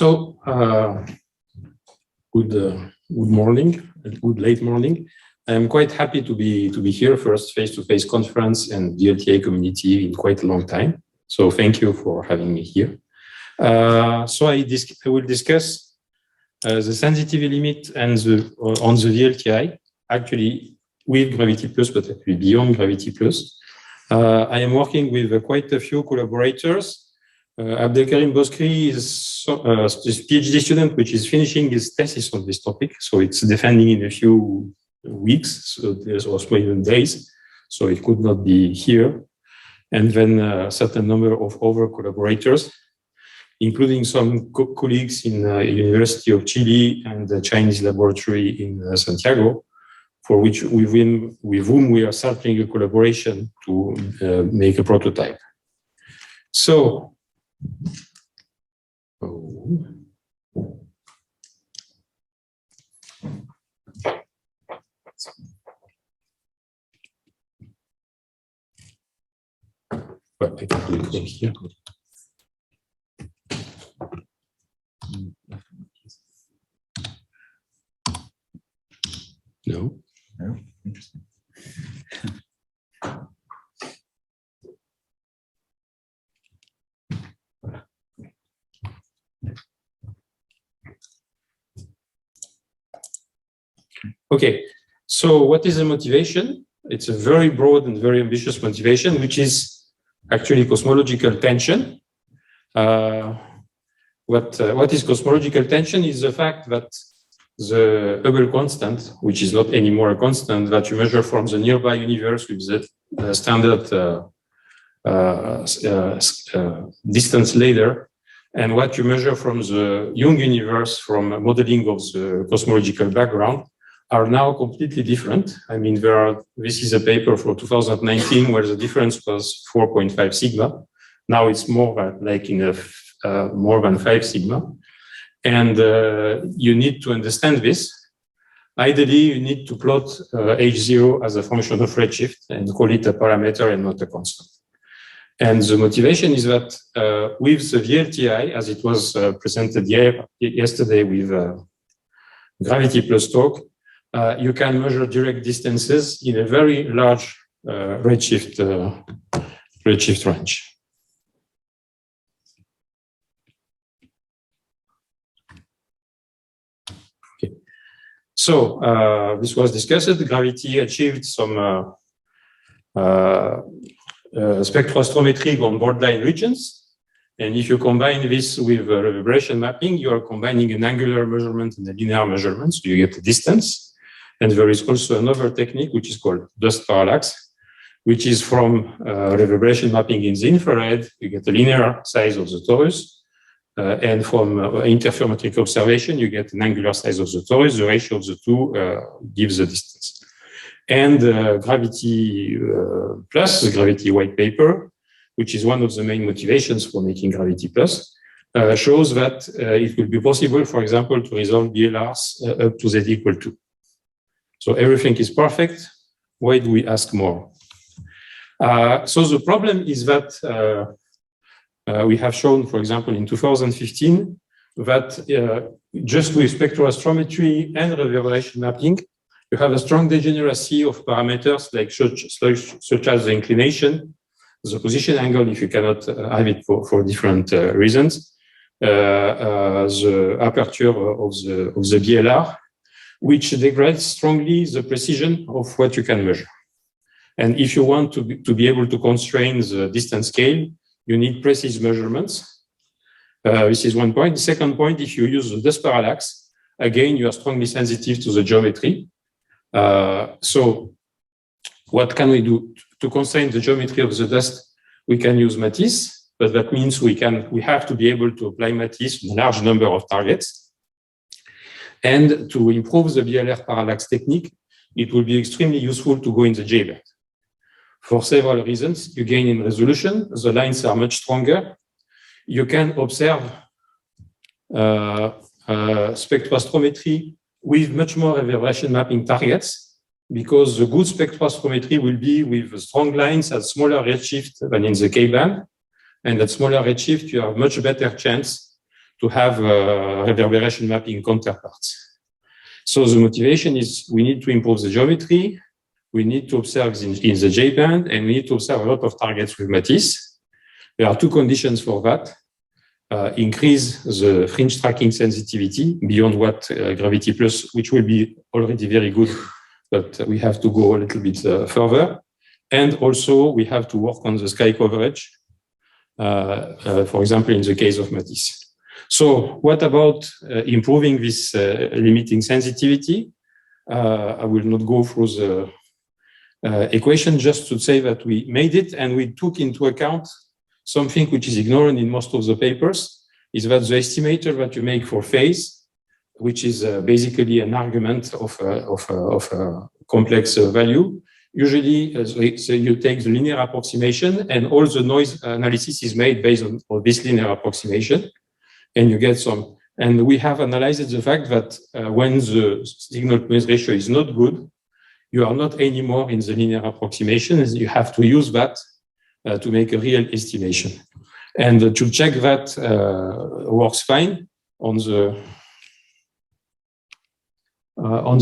Good morning, good late morning. I'm quite happy to be here, first face-to-face conference and VLTI community in quite a long time. So thank you for having me here. I will discuss the sensitivity limit and on the VLTI, actually with Gravity Plus, but actually beyond Gravity Plus. I am working with quite a few collaborators. Abdelkarim Boskri is a PhD student, which is finishing his thesis on this topic. So it's defending in a few weeks, so there's also even days. So it could not be here. And then a certain number of other collaborators, including some colleagues in University of Chile and the Chinese laboratory in Santiago, for which with whom we are starting a collaboration to make a prototype. So, well, I can do it from here. No. No, interesting. Okay, so what is the motivation? It's a very broad and very ambitious motivation, which is actually cosmological tension. What is cosmological tension is the fact that the Hubble constant, which is not anymore a constant, that you measure from the nearby universe with the standard distance ladder, and what you measure from the young universe from modeling of the cosmological background, are now completely different. I mean, this is a paper for 2019 where the difference was 4.5 sigma. Now it's more like in more than 5 sigma. And you need to understand this. Ideally, you need to plot H0 as a function of redshift and call it a parameter and not a constant. And the motivation is that with the VLTI, as it was presented yesterday with Gravity Plus talk, you can measure direct distances in a very large redshift range. Okay. So this was discussed. Gravity achieved some spectrometry on borderline regions. And if you combine this with vibration mapping, you are combining an angular measurement and a linear measurement, so you get the distance. And there is also another technique, which is called dust parallax, which is from reverberation mapping in the infrared. You get the linear size of the torus. And from interferometric observation, you get an angular size of the torus. The ratio of the two gives the distance. And Gravity Plus, the Gravity white paper, which is one of the main motivations for making Gravity Plus, shows that it will be possible, for example, to resolve BLRs up to Z equal 2. So everything is perfect. Why do we ask more? So the problem is that we have shown, for example, in 2015, that just with spectroastrometry and reverberation mapping, you have a strong degeneracy of parameters like such as the inclination, the position angle, if you cannot have it for different reasons, the aperture of the BLR, which degrades strongly the precision of what you can measure. And if you want to be able to constrain the distance scale, you need precise measurements. This is one point. The second point, if you use the dust parallax, again, you are strongly sensitive to the geometry. So what can we do? To constrain the geometry of the dust, we can use Matisse, but that means we have to be able to apply Matisse on a large number of targets. And to improve the BLR parallax technique, it will be extremely useful to go in the J-band. For several reasons, you gain in resolution, the lines are much stronger. You can observe spectrometry with much more reverberation mapping targets, because the good spectrometry will be with strong lines at smaller redshift than in the K-band. And at smaller redshift, you have much better chance to have reverberation mapping counterparts. So the motivation is we need to improve the geometry, we need to observe in the J-band, and we need to observe a lot of targets with Matisse. There are two conditions for that. Increase the fringe tracking sensitivity beyond what Gravity Plus, which will be already very good, but we have to go a little bit further. And also, we have to work on the sky coverage, for example, in the case of Matisse. So what about improving this limiting sensitivity? I will not go through the equation, just to say that we made it and we took into account something which is ignored in most of the papers, is that the estimator that you make for phase, which is basically an argument of a complex value, usually so you take the linear approximation and all the noise analysis is made based on this linear approximation, and you get some. And we have analyzed the fact that when the signal-to-noise ratio is not good, you are not anymore in the linear approximation, and you have to use that to make a real estimation. And to check that works fine, on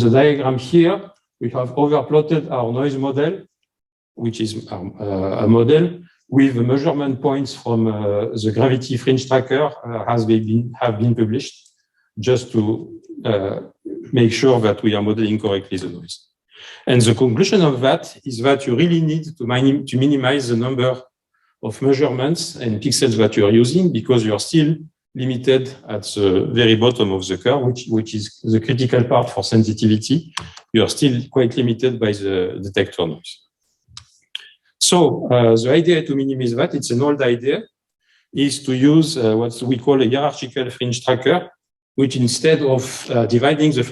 the diagram here, we have overplotted our noise model, which is a model with the measurement points from the gravity fringe tracker have been published, just to make sure that we are modeling correctly the noise. And the conclusion of that is that you really need to minimize the number of measurements and pixels that you are using, because you are still limited at the very bottom of the curve, which is the critical part for sensitivity. You are still quite limited by the detector noise. So the idea to minimize that, it's an old idea, is to use what we call a hierarchical fringe tracker, which instead of dividing the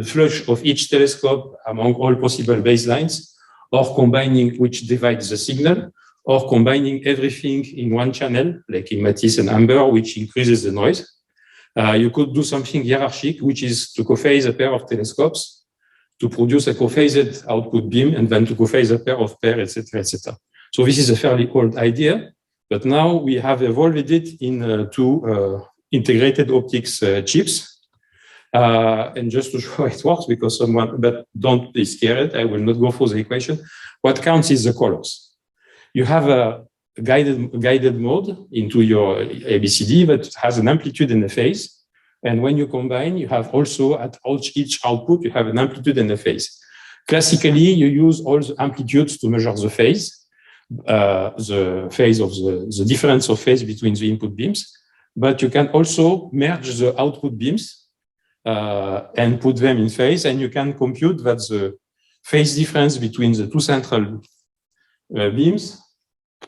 flush of each telescope among all possible baselines, or combining, which divides the signal, or combining everything in one channel, like in Matisse and Amber, which increases the noise. You could do something hierarchic, which is to co-phase a pair of telescopes to produce a co-phased output beam, and then to co-phase a pair of pairs, etc., etc. So this is a fairly old idea, but now we have evolved it in two integrated optics chips. And just to show how it works, because someone, but don't be scared, I will not go through the equation. What counts is the colors. You have a guided mode into your ABCD that has an amplitude and a phase. And when you combine, you have also at each output, you have an amplitude and a phase. Classically, you use all the amplitudes to measure the phase of the difference of phase between the input beams. But you can also merge the output beams and put them in phase, and you can compute that the phase difference between the two central beams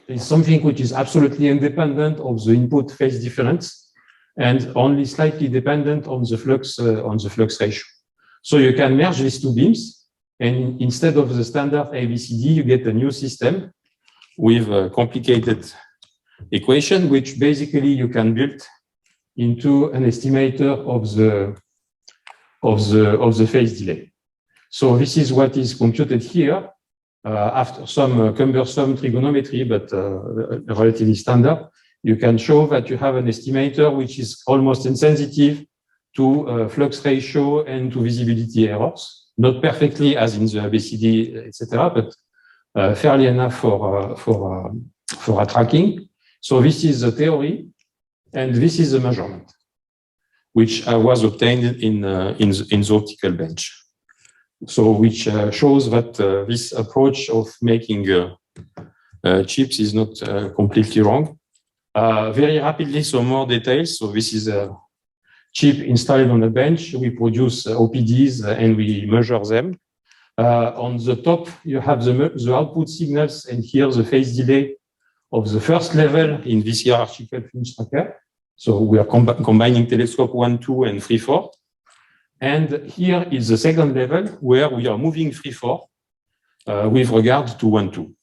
is something which is absolutely independent of the input phase difference and only slightly dependent on the flux ratio. So you can merge these two beams, and instead of the standard ABCD, you get a new system with a complicated equation, which basically you can build into an estimator of the phase delay. So this is what is computed here after some cumbersome trigonometry, but relatively standard. You can show that you have an estimator which is almost insensitive to flux ratio and to visibility errors. Not perfectly as in the ABCD, etc., but fairly enough for a tracking. So this is the theory, and this is the measurement, which was obtained in the optical bench. So which shows that this approach of making chips is not completely wrong. Very rapidly, some more details. So this is a chip installed on a bench. We produce OPDs and we measure them. On the top, you have the output signals, and here the phase delay of the first level in this hierarchical fringe tracker. So we are combining telescope 1, 2, and 3, 4. And here is the second level where we are moving 3, 4 with regard to 1, 2.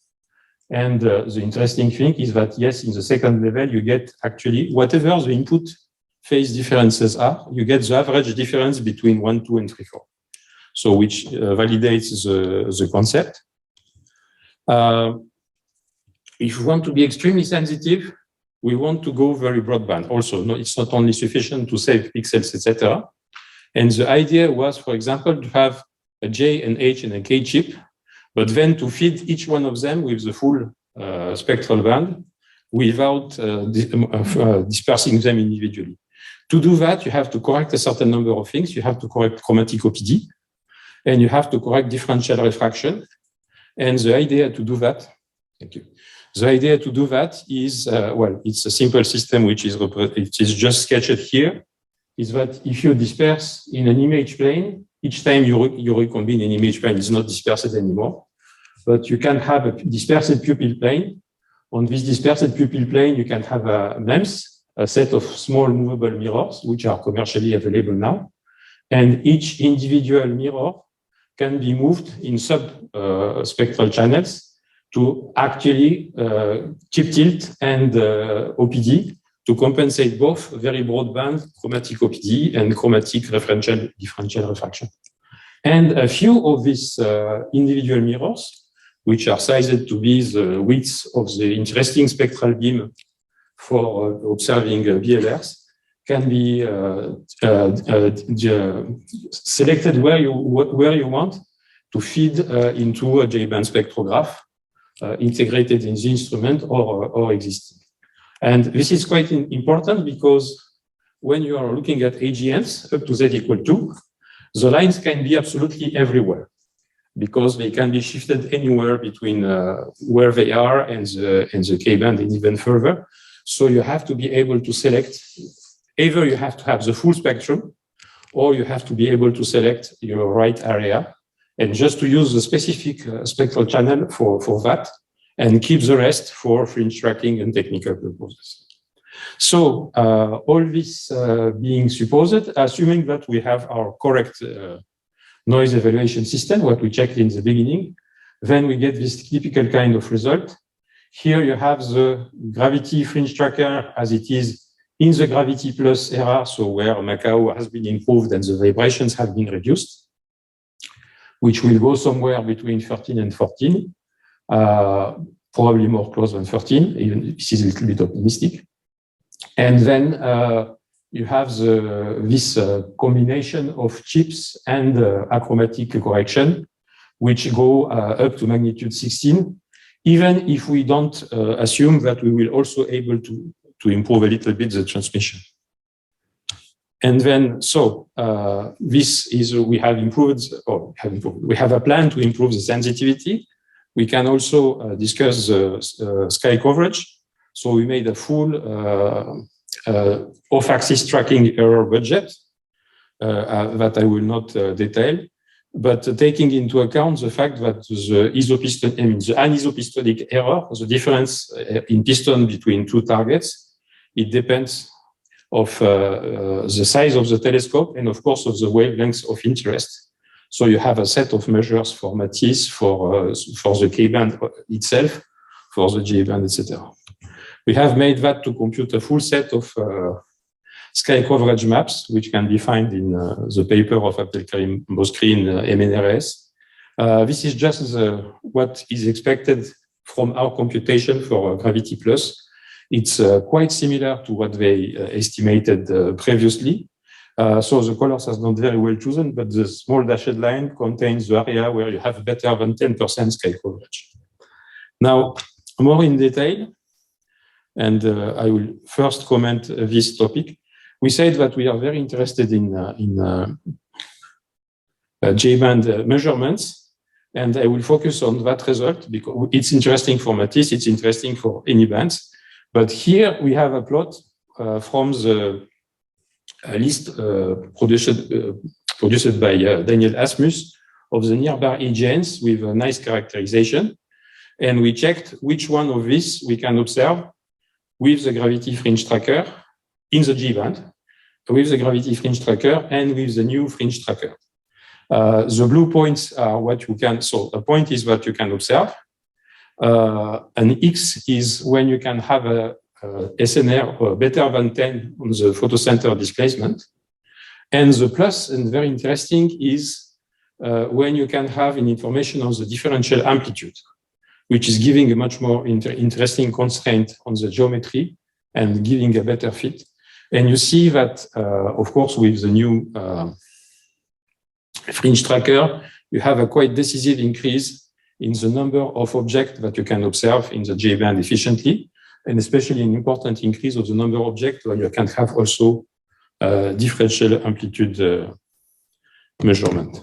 And the interesting thing is that, yes, in the second level, you get actually whatever the input phase differences are, you get the average difference between 1, 2, and 3, 4. So which validates the concept. If you want to be extremely sensitive, we want to go very broadband. Also, no, it's not only sufficient to save pixels, etc. And the idea was, for example, to have a J, an H, and a K chip, but then to feed each one of them with the full spectral band without dispersing them individually. To do that, you have to correct a certain number of things. You have to correct chromatic OPD, and you have to correct differential refraction. And the idea to do that, thank you. The idea to do that is, well, it's a simple system which is just sketched here, is that if you disperse in an image plane, each time you recombine an image plane, it's not dispersed anymore. But you can have a dispersed pupil plane. On this dispersed pupil plane, you can have a MEMS, a set of small movable mirrors, which are commercially available now. And each individual mirror can be moved in sub-spectral channels to actually chip tilt and OPD to compensate both very broadband chromatic OPD and chromatic differential refraction. And a few of these individual mirrors, which are sized to be the width of the interesting spectral beam for observing VLRs, can be selected where you want to feed into a J-band spectrograph integrated in the instrument or existing. And this is quite important because when you are looking at AGNs up to Z equal 2, the lines can be absolutely everywhere because they can be shifted anywhere between where they are and the K-band and even further. So you have to be able to select, either you have to have the full spectrum or you have to be able to select your right area and just to use the specific spectral channel for that and keep the rest for fringe tracking and technical purposes. So all this being supposed, assuming that we have our correct noise evaluation system, what we checked in the beginning, then we get this typical kind of result. Here you have the gravity fringe tracker as it is in the gravity plus era, so where Macao has been improved and the vibrations have been reduced, which will go somewhere between 13 and 14, probably more close than 13, even this is a little bit optimistic. And then you have this combination of chips and achromatic correction, which go up to magnitude 16, even if we don't assume that we will also able to improve a little bit the transmission. And then, so this is, we have improved, we have a plan to improve the sensitivity. We can also discuss the sky coverage. So we made a full off-axis tracking error budget that I will not detail, but taking into account the fact that the anisopistonic error, the difference in piston between two targets, it depends of the size of the telescope and of course of the wavelengths of interest. So you have a set of measures for Matisse, for the K-band itself, for the J-band, etc. We have made that to compute a full set of sky coverage maps, which can be found in the paper of Abdelkarim Boskri in MNRS. This is just what is expected from our computation for Gravity Plus. It's quite similar to what they estimated previously. So the colors are not very well chosen, but the small dashed line contains the area where you have better than 10% sky coverage. Now, more in detail, and I will first comment this topic. We said that we are very interested in J-band measurements, and I will focus on that result because it's interesting for Matisse, it's interesting for any bands. But here we have a plot from the list produced by Daniel Asmus of the nearby AGNs with a nice characterization. And we checked which one of these we can observe with the gravity fringe tracker in the G-band, with the gravity fringe tracker and with the new fringe tracker. The blue points are what you can, so a point is what you can observe. An X is when you can have a SNR better than 10 on the photocenter displacement. And the plus, and very interesting, is when you can have an information on the differential amplitude, which is giving a much more interesting constraint on the geometry and giving a better fit. And you see that, of course, with the new fringe tracker, you have a quite decisive increase in the number of objects that you can observe in the J-band efficiently, and especially an important increase of the number of objects where you can have also differential amplitude measurement.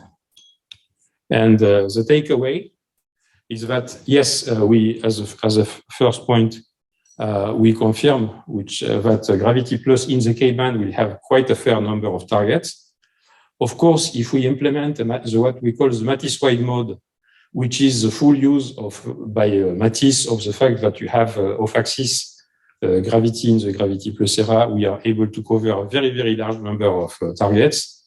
And the takeaway is that, yes, we, as a first point, we confirm that gravity plus in the K-band will have quite a fair number of targets. Of course, if we implement what we call the Matisse-wide mode, which is the full use by Matisse of the fact that you have off-axis gravity in the gravity plus era, we are able to cover a very, very large number of targets.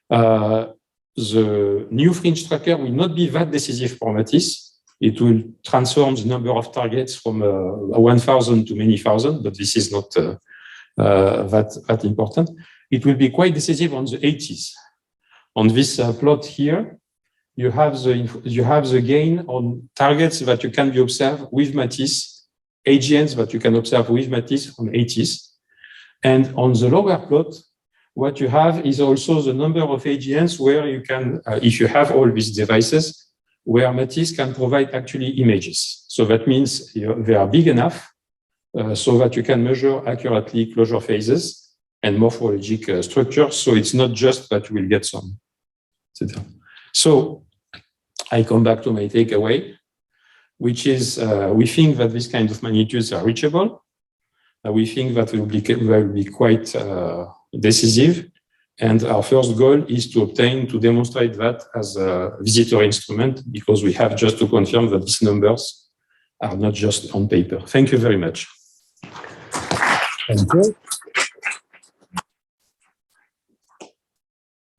The new fringe tracker will not be that decisive for Matisse. It will transform the number of targets from 1,000 to many thousand, but this is not that important. It will be quite decisive on the 80s. On this plot here, you have the gain on targets that you can be observed with Matisse, AGNs that you can observe with Matisse on 80s. And on the lower plot, what you have is also the number of AGNs where you can, if you have all these devices, where Matisse can provide actually images. So that means they are big enough so that you can measure accurately closure phases and morphologic structures. So it's not just that you will get some, etc. So I come back to my takeaway, which is we think that these kind of magnitudes are reachable. We think that will be quite decisive. And our first goal is to demonstrate that as a visitor instrument, because we have just to confirm that these numbers are not just on paper. Thank you very much. Thank you.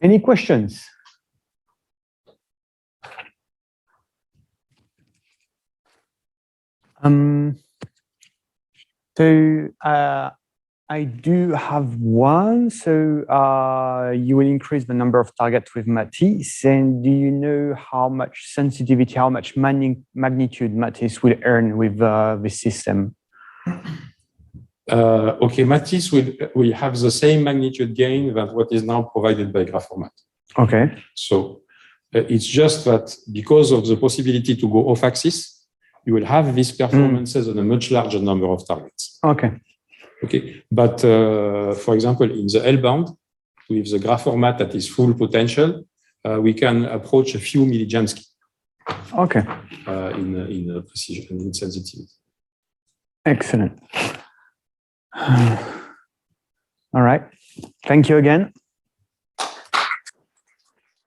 Any questions? I do have one. So you will increase the number of targets with Matisse. And do you know how much sensitivity, how much magnitude Matisse will earn with this system? Okay, Matisse will have the same magnitude gain than what is now provided by Graph-Format. Okay. So it's just that because of the possibility to go off-axis, you will have these performances on a much larger number of targets. Okay. Okay, but for example, in the L-band, with the Graph-Format at its full potential, we can approach a few millijansky. Okay. In precision and sensitivity. Excellent. All right. Thank you again.